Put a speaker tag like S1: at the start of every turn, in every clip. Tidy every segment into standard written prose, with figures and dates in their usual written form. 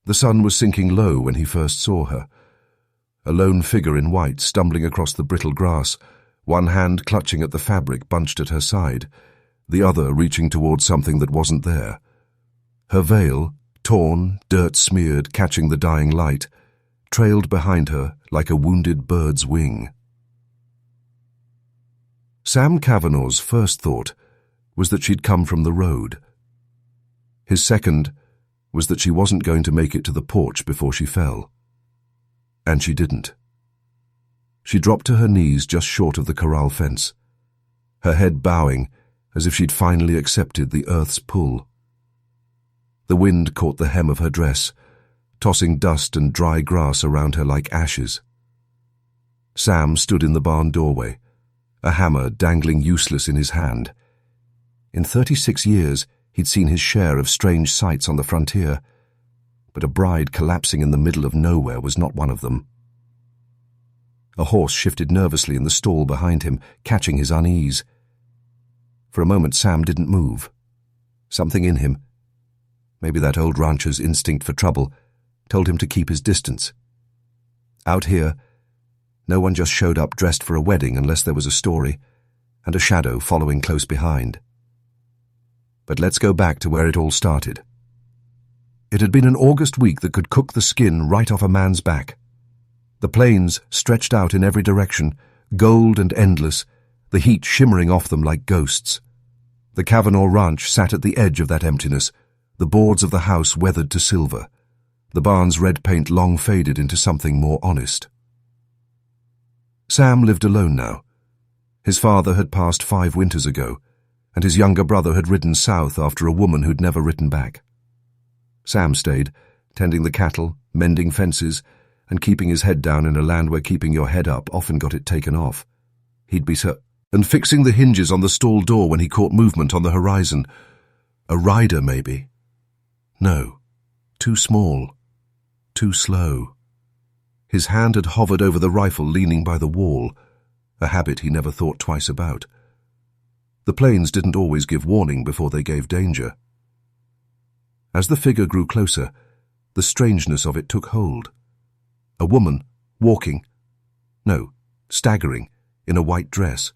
S1: The sun was sinking low when he first saw her. A lone figure in white stumbling across the brittle grass, one hand clutching at the fabric bunched at her side, the other reaching towards something that wasn't there. Her veil, torn, dirt-smeared, catching the dying light, trailed behind her like a wounded bird's wing. Sam Cavanagh's first thought was that she'd come from the road. His second was that she wasn't going to make it to the porch before she fell. And she didn't. She dropped to her knees just short of the corral fence, her head bowing as if she'd finally accepted the earth's pull. The wind caught the hem of her dress, tossing dust and dry grass around her like ashes. Sam stood in the barn doorway, a hammer dangling useless in his hand. In 36 years, he'd seen his share of strange sights on the frontier, but a bride collapsing in the middle of nowhere was not one of them. A horse shifted nervously in the stall behind him, catching his unease. For a moment, Sam didn't move. Something in him, maybe that old rancher's instinct for trouble, told him to keep his distance. Out here, no one just showed up dressed for a wedding unless there was a story, and a shadow following close behind. But let's go back to where it all started. It had been an August week that could cook the skin right off a man's back. The plains stretched out in every direction, gold and endless, the heat shimmering off them like ghosts. The Cavanagh ranch sat at the edge of that emptiness, the boards of the house weathered to silver, the barn's red paint long faded into something more honest. Sam lived alone now. His father had passed 5 winters ago, and his younger brother had ridden south after a woman who'd never written back. Sam stayed, tending the cattle, mending fences, and keeping his head down in a land where keeping your head up often got it taken off. He'd be and fixing the hinges on the stall door when he caught movement on the horizon. A rider, maybe. No, too small, too slow. His hand had hovered over the rifle leaning by the wall, a habit he never thought twice about. The plains didn't always give warning before they gave danger. As the figure grew closer, the strangeness of it took hold. A woman, staggering, in a white dress,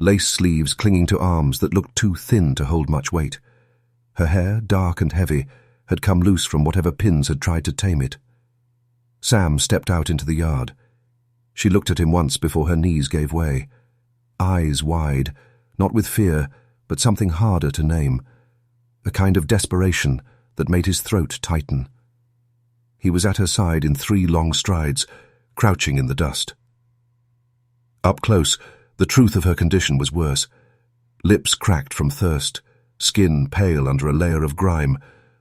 S1: lace sleeves clinging to arms that looked too thin to hold much weight. Her hair, dark and heavy, had come loose from whatever pins had tried to tame it. Sam stepped out into the yard. She looked at him once before her knees gave way. Eyes wide, not with fear, but something harder to name. A kind of desperation that made his throat tighten. He was at her side in 3 long strides, crouching in the dust. Up close, the truth of her condition was worse. Lips cracked from thirst, skin pale under a layer of grime,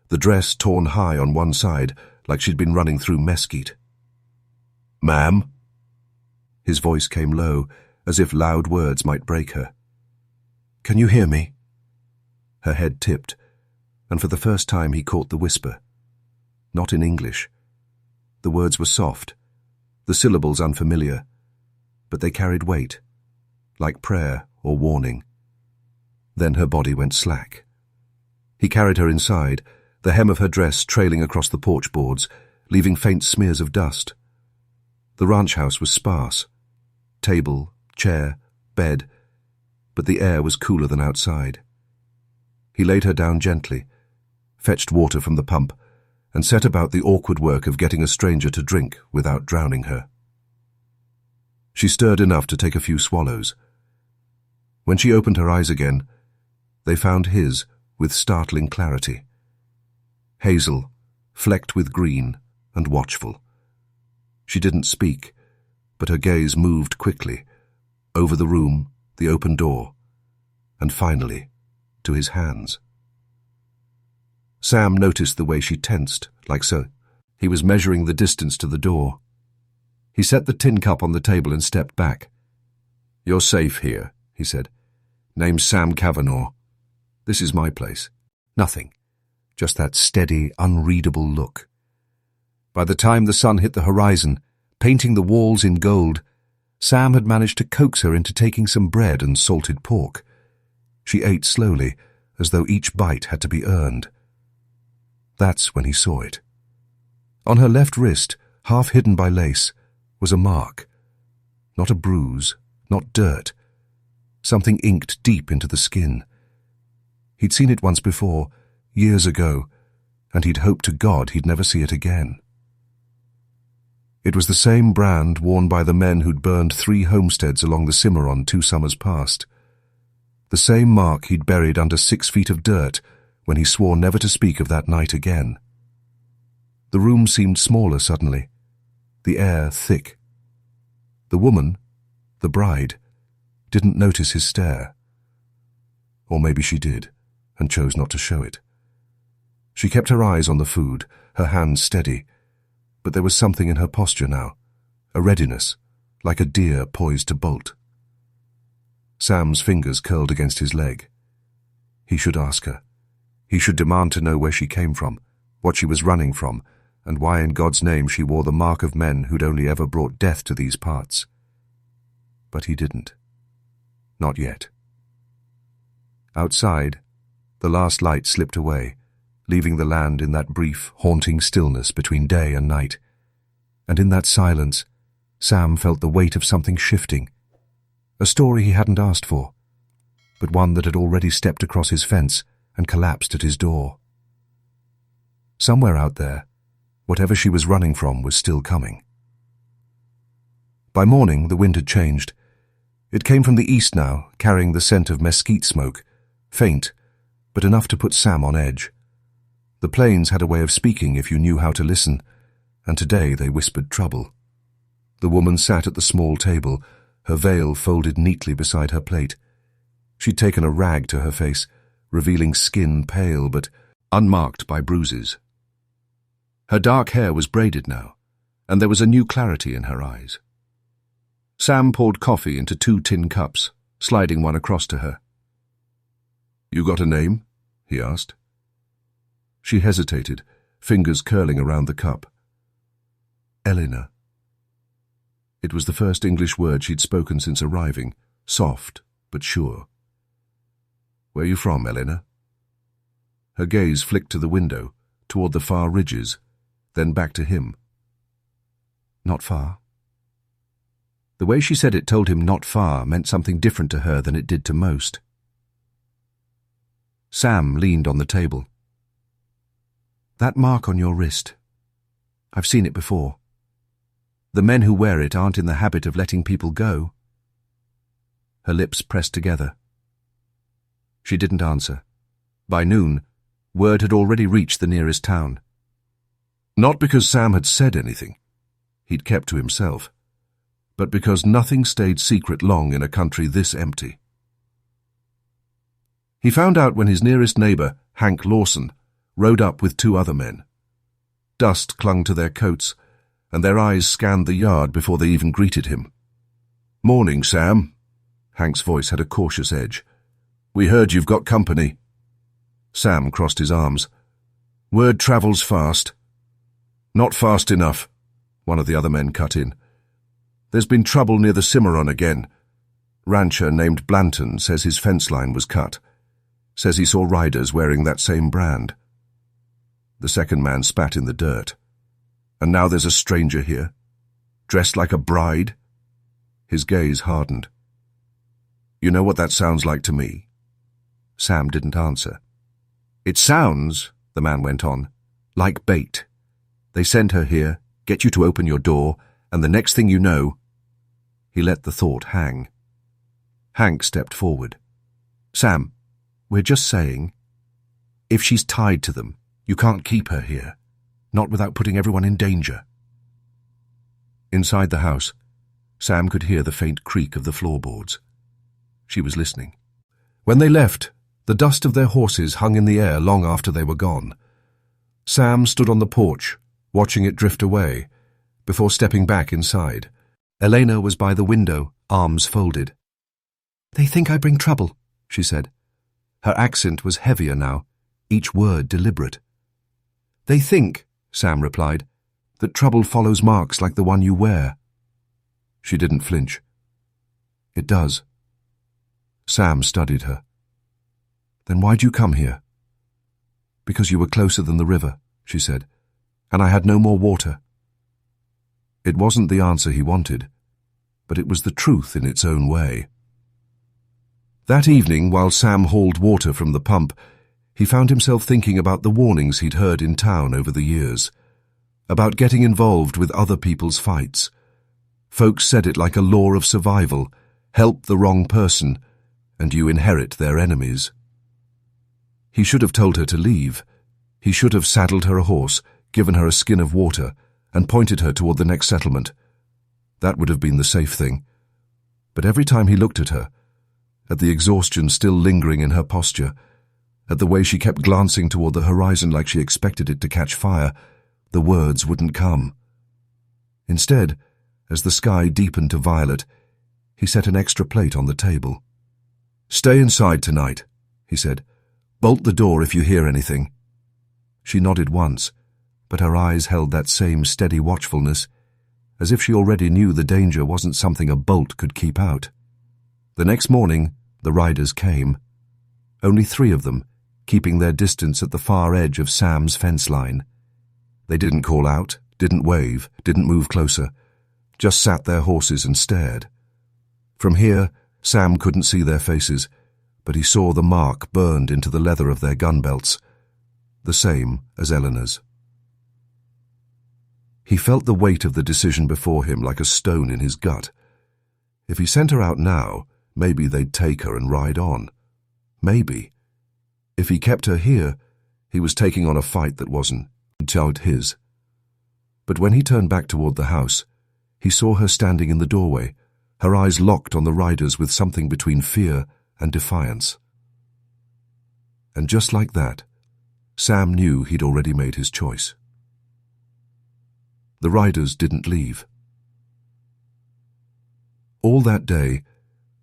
S1: the dress torn high on one side, like she'd been running through mesquite. "Ma'am?" His voice came low, as if loud words might break her. "Can you hear me?" Her head tipped, and for the first time he caught the whisper. Not in English. The words were soft, the syllables unfamiliar, but they carried weight, like prayer or warning. Then her body went slack. He carried her inside, the hem of her dress trailing across the porch boards, leaving faint smears of dust. The ranch house was sparse. Table, chair, bed, but the air was cooler than outside. He laid her down gently, fetched water from the pump, and set about the awkward work of getting a stranger to drink without drowning her. She stirred enough to take a few swallows. When she opened her eyes again, they found his with startling clarity. Hazel, flecked with green and watchful. She didn't speak, but her gaze moved quickly, over the room, the open door, and finally, to his hands. Sam noticed the way she tensed, like so. He was measuring the distance to the door. He set the tin cup on the table and stepped back. "You're safe here," he said. "Name's Sam Cavanaugh. This is my place." Nothing. Just that steady, unreadable look. By the time the sun hit the horizon, painting the walls in gold, Sam had managed to coax her into taking some bread and salted pork. She ate slowly, as though each bite had to be earned. That's when he saw it. On her left wrist, half hidden by lace, was a mark. Not a bruise, not dirt. Something inked deep into the skin. He'd seen it once before, years ago, and he'd hoped to God he'd never see it again. It was the same brand worn by the men who'd burned 3 homesteads along the Cimarron 2 summers past. The same mark he'd buried under 6 feet of dirt when he swore never to speak of that night again. The room seemed smaller suddenly, the air thick. The woman, the bride, didn't notice his stare. Or maybe she did, and chose not to show it. She kept her eyes on the food, her hands steady, but there was something in her posture now, a readiness, like a deer poised to bolt. Sam's fingers curled against his leg. He should ask her. He should demand to know where she came from, what she was running from, and why in God's name she wore the mark of men who'd only ever brought death to these parts. But he didn't. Not yet. Outside, the last light slipped away, leaving the land in that brief, haunting stillness between day and night. And in that silence, Sam felt the weight of something shifting. A story he hadn't asked for, but one that had already stepped across his fence and collapsed at his door. Somewhere out there, whatever she was running from was still coming. By morning, the wind had changed. It came from the east now, carrying the scent of mesquite smoke, faint, but enough to put Sam on edge. The plains had a way of speaking if you knew how to listen, and today they whispered trouble. The woman sat at the small table, her veil folded neatly beside her plate. She'd taken a rag to her face, revealing skin pale but unmarked by bruises. Her dark hair was braided now, and there was a new clarity in her eyes. Sam poured coffee into 2 tin cups, sliding one across to her. "You got a name?" he asked. She hesitated, fingers curling around the cup. Eleanor. It was the first English word she'd spoken since arriving, soft but sure. "Where are you from, Eleanor?" Her gaze flicked to the window, toward the far ridges, then back to him. "Not far." The way she said it told him not far meant something different to her than it did to most. Sam leaned on the table. "That mark on your wrist. I've seen it before. The men who wear it aren't in the habit of letting people go." Her lips pressed together. She didn't answer. By noon, word had already reached the nearest town. Not because Sam had said anything. He'd kept to himself. But because nothing stayed secret long in a country this empty. He found out when his nearest neighbour, Hank Lawson, rode up with 2 other men. Dust clung to their coats, and their eyes scanned the yard before they even greeted him. "Morning, Sam." Hank's voice had a cautious edge. "We heard you've got company." Sam crossed his arms. "Word travels fast." "Not fast enough," one of the other men cut in. "There's been trouble near the Cimarron again. Rancher named Blanton says his fence line was cut. Says he saw riders wearing that same brand." The second man spat in the dirt. "And now there's a stranger here, dressed like a bride?" His gaze hardened. "You know what that sounds like to me?" Sam didn't answer. "It sounds," the man went on, "like bait. They send her here, get you to open your door, and the next thing you know—" He let the thought hang. Hank stepped forward. "Sam, we're just saying, if she's tied to them, you can't keep her here, not without putting everyone in danger." Inside the house, Sam could hear the faint creak of the floorboards. She was listening. When they left, the dust of their horses hung in the air long after they were gone. Sam stood on the porch, watching it drift away, before stepping back inside. Elena was by the window, arms folded. "They think I bring trouble," she said. Her accent was heavier now, each word deliberate. "They think," Sam replied, "that trouble follows marks like the one you wear." She didn't flinch. "It does." Sam studied her. "Then why'd you come here?" "Because you were closer than the river," she said. and I had no more water. It wasn't the answer he wanted, but it was the truth in its own way. That evening, while Sam hauled water from the pump, he found himself thinking about the warnings he'd heard in town over the years, about getting involved with other people's fights. Folks said it like a law of survival: help the wrong person, and you inherit their enemies. He should have told her to leave. He should have saddled her a horse, given her a skin of water, and pointed her toward the next settlement. That would have been the safe thing. But every time he looked at her, at the exhaustion still lingering in her posture, at the way she kept glancing toward the horizon like she expected it to catch fire, the words wouldn't come. Instead, as the sky deepened to violet, he set an extra plate on the table. "Stay inside tonight," he said. "Bolt the door if you hear anything." She nodded once, but her eyes held that same steady watchfulness, as if she already knew the danger wasn't something a bolt could keep out. The next morning, the riders came. Only 3 of them, keeping their distance at the far edge of Sam's fence line. They didn't call out, didn't wave, didn't move closer, just sat their horses and stared. From here, Sam couldn't see their faces, but he saw the mark burned into the leather of their gun belts, the same as Eleanor's. He felt the weight of the decision before him like a stone in his gut. If he sent her out now, maybe they'd take her and ride on. Maybe. If he kept her here, he was taking on a fight that wasn't his. But when he turned back toward the house, he saw her standing in the doorway, her eyes locked on the riders with something between fear and defiance. And just like that, Sam knew he'd already made his choice. The riders didn't leave. All that day,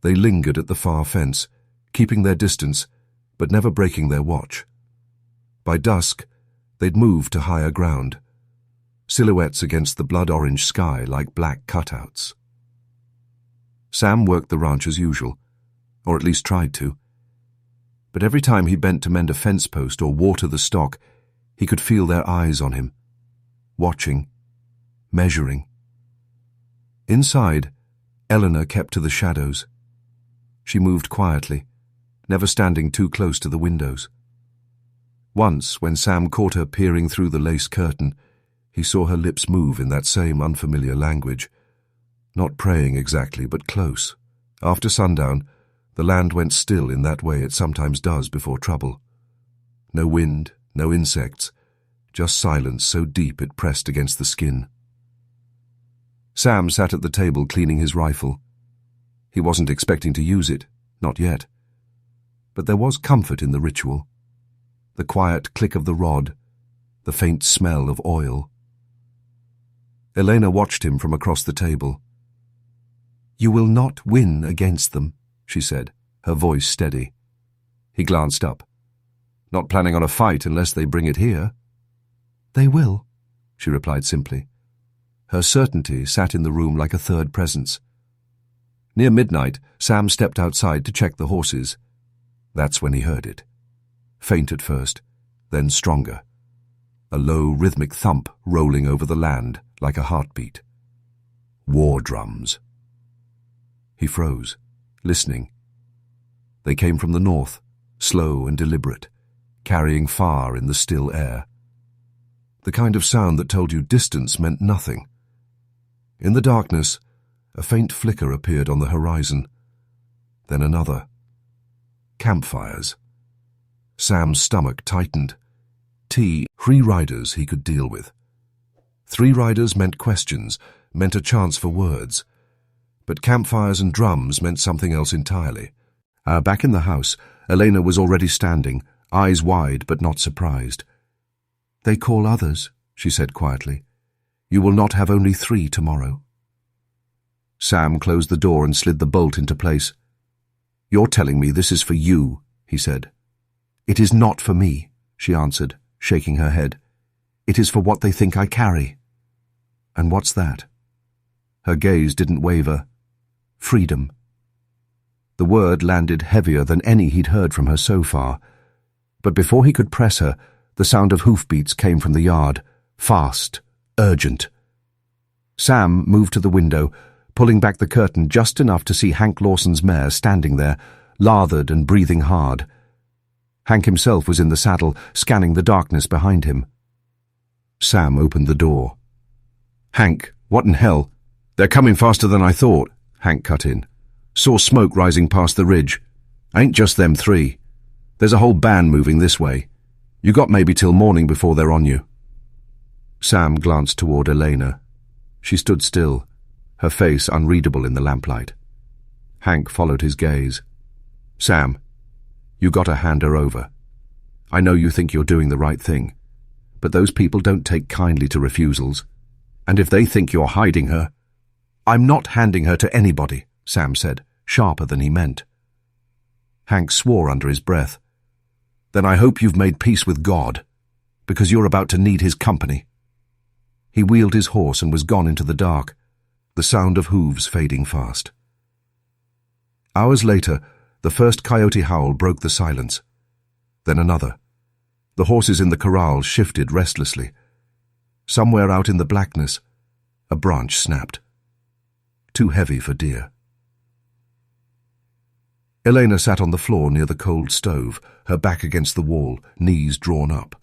S1: they lingered at the far fence, keeping their distance, but never breaking their watch. By dusk, they'd moved to higher ground, silhouettes against the blood-orange sky like black cutouts. Sam worked the ranch as usual, or at least tried to. But every time he bent to mend a fence post or water the stock, he could feel their eyes on him, watching, measuring. Inside, Eleanor kept to the shadows. She moved quietly, never standing too close to the windows. Once, when Sam caught her peering through the lace curtain, he saw her lips move in that same unfamiliar language. Not praying exactly, but close. After sundown, the land went still in that way it sometimes does before trouble. No wind, no insects, just silence so deep it pressed against the skin. Sam sat at the table cleaning his rifle. He wasn't expecting to use it, not yet. But there was comfort in the ritual. The quiet click of the rod, the faint smell of oil. Elena watched him from across the table. "You will not win against them," she said, her voice steady. He glanced up. "Not planning on a fight unless they bring it here." "They will," she replied simply. Her certainty sat in the room like a third presence. Near midnight, Sam stepped outside to check the horses. That's when he heard it. Faint at first, then stronger. A low, rhythmic thump rolling over the land like a heartbeat. War drums. He froze, listening. They came from the north, slow and deliberate, carrying far in the still air. The kind of sound that told you distance meant nothing. In the darkness, a faint flicker appeared on the horizon. Then another. Campfires. Sam's stomach tightened. 3 riders he could deal with. 3 riders meant questions, meant a chance for words. But campfires and drums meant something else entirely. Back in the house, Elena was already standing, eyes wide but not surprised. "They call others," she said quietly. "You will not have only 3 tomorrow." Sam closed the door and slid the bolt into place. "You're telling me this is for you," he said. "It is not for me," she answered, shaking her head. "It is for what they think I carry." "And what's that?" Her gaze didn't waver. "Freedom." The word landed heavier than any he'd heard from her so far. But before he could press her, the sound of hoofbeats came from the yard, fast, urgent. Sam moved to the window, pulling back the curtain just enough to see Hank Lawson's mare standing there, lathered and breathing hard. Hank himself was in the saddle, scanning the darkness behind him. Sam opened the door. "Hank, what in hell? They're coming faster than I thought," Hank cut in. "Saw smoke rising past the ridge. Ain't just them three. There's a whole band moving this way. You got maybe till morning before they're on you." Sam glanced toward Elena. She stood still, her face unreadable in the lamplight. Hank followed his gaze. "Sam, you gotta hand her over. I know you think you're doing the right thing, but those people don't take kindly to refusals. And if they think you're hiding her—" "I'm not handing her to anybody," Sam said, sharper than he meant. Hank swore under his breath. "Then I hope you've made peace with God, because you're about to need his company." He wheeled his horse and was gone into the dark, the sound of hooves fading fast. Hours later, the first coyote howl broke the silence. Then another. The horses in the corral shifted restlessly. Somewhere out in the blackness, a branch snapped. Too heavy for deer. Elena sat on the floor near the cold stove, her back against the wall, knees drawn up.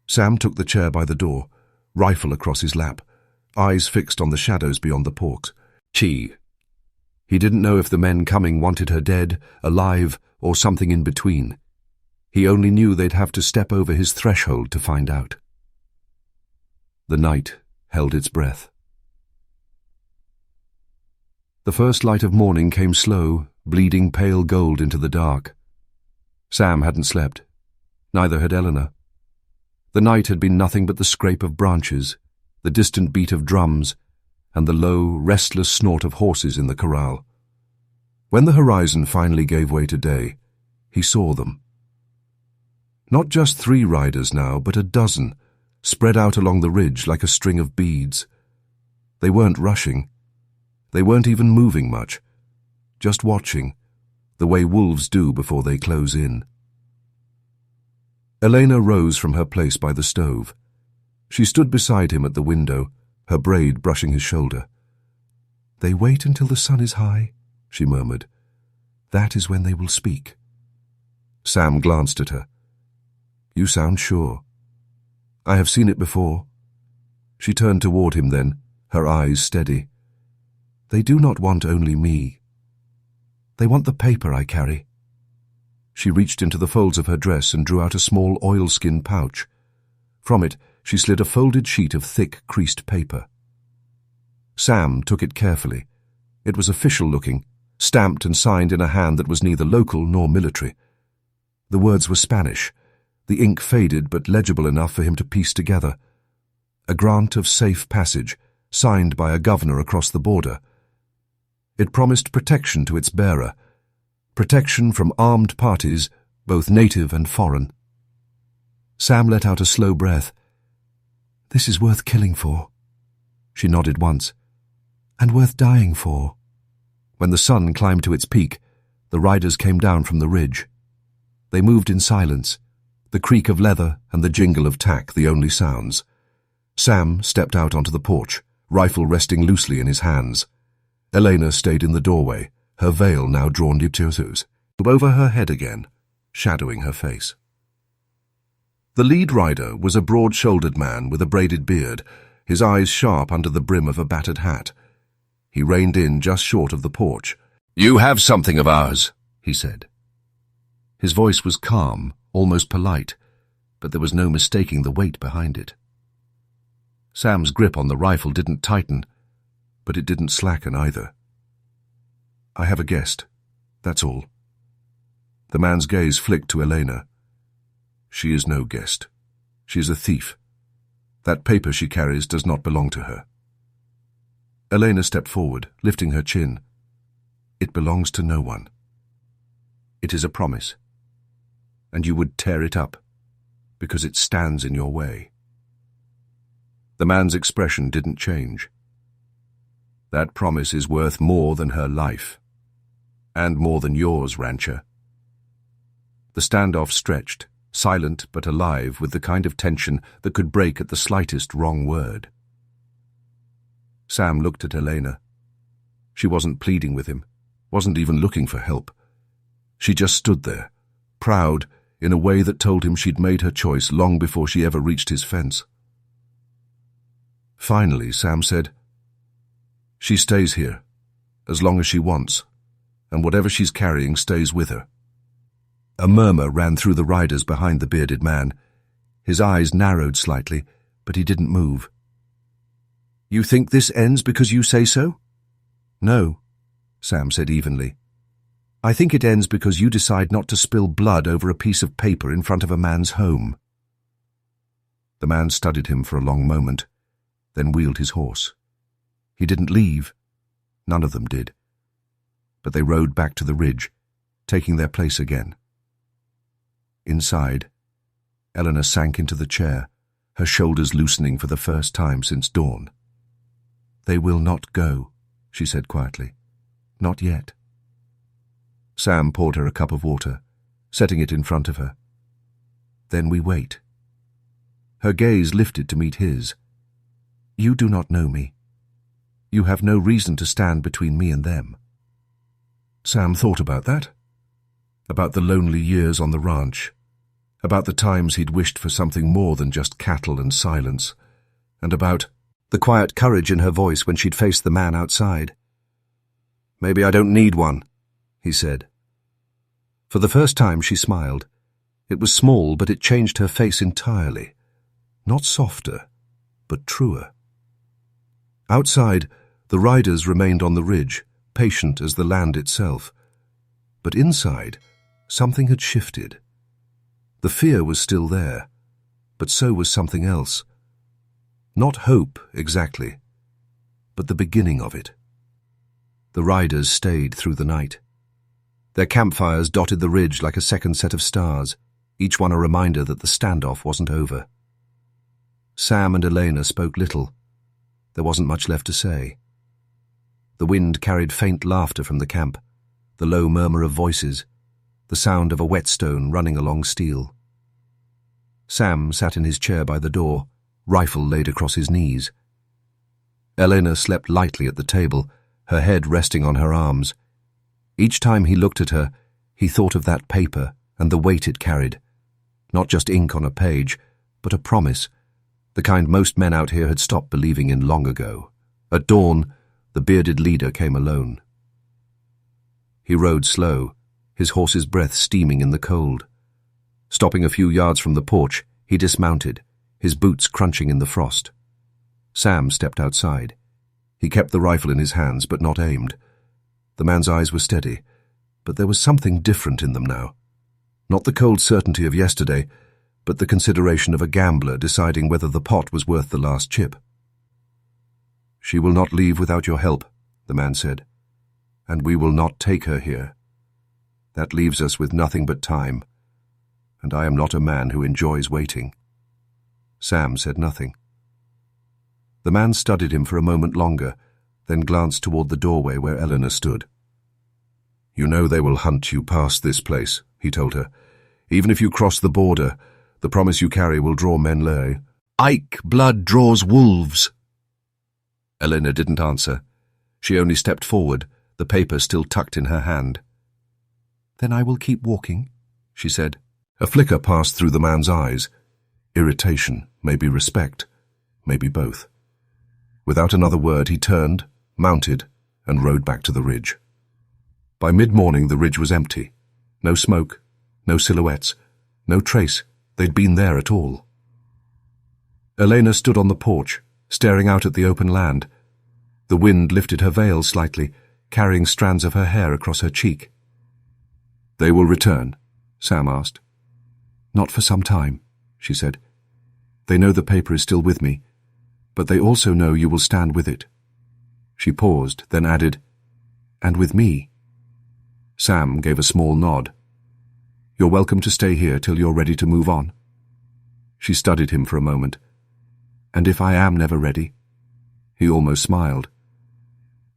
S1: Sam took the chair by the door, rifle across his lap, eyes fixed on the shadows beyond the porks. He didn't know if the men coming wanted her dead, alive, or something in between. He only knew they'd have to step over his threshold to find out. The night held its breath. The first light of morning came slow, bleeding pale gold into the dark. Sam hadn't slept. Neither had Eleanor. The night had been nothing but the scrape of branches, the distant beat of drums, and the low, restless snort of horses in the corral. When the horizon finally gave way to day, he saw them. Not just 3 riders now, but a dozen, spread out along the ridge like a string of beads. They weren't rushing. They weren't even moving much, just watching, the way wolves do before they close in. Elena rose from her place by the stove. She stood beside him at the window, her braid brushing his shoulder. "They wait until the sun is high," she murmured. "That is when they will speak." Sam glanced at her. "You sound sure." "I have seen it before." She turned toward him then, her eyes steady. "They do not want only me. They want the paper I carry." She reached into the folds of her dress and drew out a small oilskin pouch. From it, she slid a folded sheet of thick, creased paper. Sam took it carefully. It was official-looking, stamped and signed in a hand that was neither local nor military. The words were Spanish, the ink faded but legible enough for him to piece together. A grant of safe passage, signed by a governor across the border. It promised protection to its bearer, protection from armed parties, both native and foreign. Sam let out a slow breath. "This is worth killing for." She nodded once. "And worth dying for." When the sun climbed to its peak, the riders came down from the ridge. They moved in silence, the creak of leather and the jingle of tack the only sounds. Sam stepped out onto the porch, rifle resting loosely in his hands. Elena stayed in the doorway, her veil now drawn over her head again, shadowing her face. The lead rider was a broad-shouldered man with a braided beard, his eyes sharp under the brim of a battered hat. He reined in just short of the porch. "You have something of ours," he said. His voice was calm, almost polite, but there was no mistaking the weight behind it. Sam's grip on the rifle didn't tighten, but it didn't slacken either. "I have a guest, that's all." The man's gaze flicked to Elena. "She is no guest. She is a thief. That paper she carries does not belong to her." Elena stepped forward, lifting her chin. "It belongs to no one. It is a promise. And you would tear it up, because it stands in your way." The man's expression didn't change. "That promise is worth more than her life. And more than yours, rancher." The standoff stretched, silent but alive with the kind of tension that could break at the slightest wrong word. Sam looked at Elena. She wasn't pleading with him, wasn't even looking for help. She just stood there, proud in a way that told him she'd made her choice long before she ever reached his fence. Finally, Sam said, "She stays here, as long as she wants, and whatever she's carrying stays with her." A murmur ran through the riders behind the bearded man. His eyes narrowed slightly, but he didn't move. "You think this ends because you say so?" "No," Sam said evenly. "I think it ends because you decide not to spill blood over a piece of paper in front of a man's home." The man studied him for a long moment, then wheeled his horse. He didn't leave. None of them did. But they rode back to the ridge, taking their place again. Inside, Eleanor sank into the chair, her shoulders loosening for the first time since dawn. "They will not go," she said quietly. "Not yet." Sam poured her a cup of water, setting it in front of her. "Then we wait." Her gaze lifted to meet his. "You do not know me. You have no reason to stand between me and them." Sam thought about that. About the lonely years on the ranch. About the times he'd wished for something more than just cattle and silence. And about the quiet courage in her voice when she'd faced the man outside. "Maybe I don't need one," he said. For the first time she smiled. It was small, but it changed her face entirely. Not softer, but truer. Outside, the riders remained on the ridge, patient as the land itself. But inside, something had shifted. The fear was still there, but so was something else. Not hope, exactly, but the beginning of it. The riders stayed through the night. Their campfires dotted the ridge like a second set of stars, each one a reminder that the standoff wasn't over. Sam and Elena spoke little. There wasn't much left to say. The wind carried faint laughter from the camp, the low murmur of voices, the sound of a whetstone running along steel. Sam sat in his chair by the door, rifle laid across his knees. Elena slept lightly at the table, her head resting on her arms. Each time he looked at her, he thought of that paper and the weight it carried. Not just ink on a page, but a promise, the kind most men out here had stopped believing in long ago. At dawn, the bearded leader came alone. He rode slow, his horse's breath steaming in the cold. Stopping a few yards from the porch, he dismounted, his boots crunching in the frost. Sam stepped outside. He kept the rifle in his hands, but not aimed. The man's eyes were steady, but there was something different in them now. Not the cold certainty of yesterday, but the consideration of a gambler deciding whether the pot was worth the last chip. "She will not leave without your help," the man said, "and we will not take her here. That leaves us with nothing but time, and I am not a man who enjoys waiting." Sam said nothing. The man studied him for a moment longer, then glanced toward the doorway where Eleanor stood. "You know they will hunt you past this place," he told her. "Even if you cross the border, the promise you carry will draw Menlay. Ike blood draws wolves." Eleanor didn't answer. She only stepped forward, the paper still tucked in her hand. "Then I will keep walking," she said. A flicker passed through the man's eyes. Irritation, maybe respect, maybe both. Without another word, he turned, mounted, and rode back to the ridge. By mid-morning, the ridge was empty. No smoke, no silhouettes, no trace they'd been there at all. Elena stood on the porch, staring out at the open land. The wind lifted her veil slightly, carrying strands of her hair across her cheek. "They will return?" Sam asked. "Not for some time," she said. "They know the paper is still with me, but they also know you will stand with it." She paused, then added, "And with me." Sam gave a small nod. "You're welcome to stay here till you're ready to move on." She studied him for a moment. "And if I am never ready?" He almost smiled.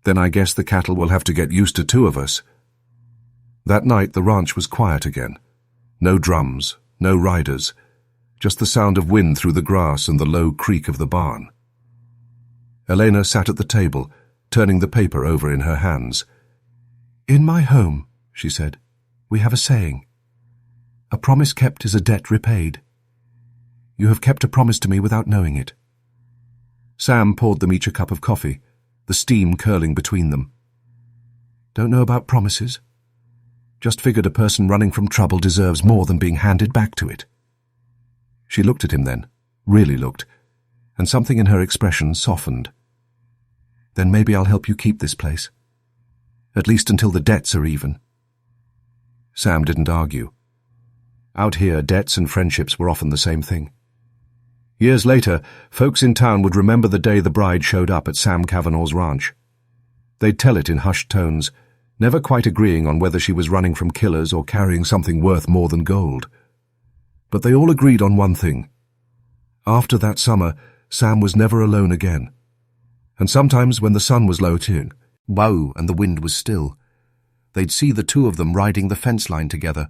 S1: "Then I guess the cattle will have to get used to two of us." That night the ranch was quiet again. No drums, No riders, just the sound of wind through the grass and the low creak of the barn. Elena sat at the table, turning the paper over in her hands. "In my home," she said, "we have a saying. A promise kept is a debt repaid. You have kept a promise to me without knowing it." Sam poured them each a cup of coffee, the steam curling between them. "Don't know about promises. Just figured a person running from trouble deserves more than being handed back to it." She looked at him then, really looked, and something in her expression softened. "Then maybe I'll help you keep this place. At least until the debts are even." Sam didn't argue. Out here, debts and friendships were often the same thing. Years later, folks in town would remember the day the bride showed up at Sam Cavanaugh's ranch. They'd tell it in hushed tones, never quite agreeing on whether she was running from killers or carrying something worth more than gold. But they all agreed on one thing. After that summer, Sam was never alone again. And sometimes when the sun was low too, whoa, and the wind was still, they'd see the two of them riding the fence line together,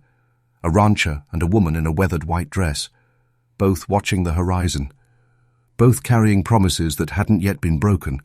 S1: a rancher and a woman in a weathered white dress, both watching the horizon, both carrying promises that hadn't yet been broken,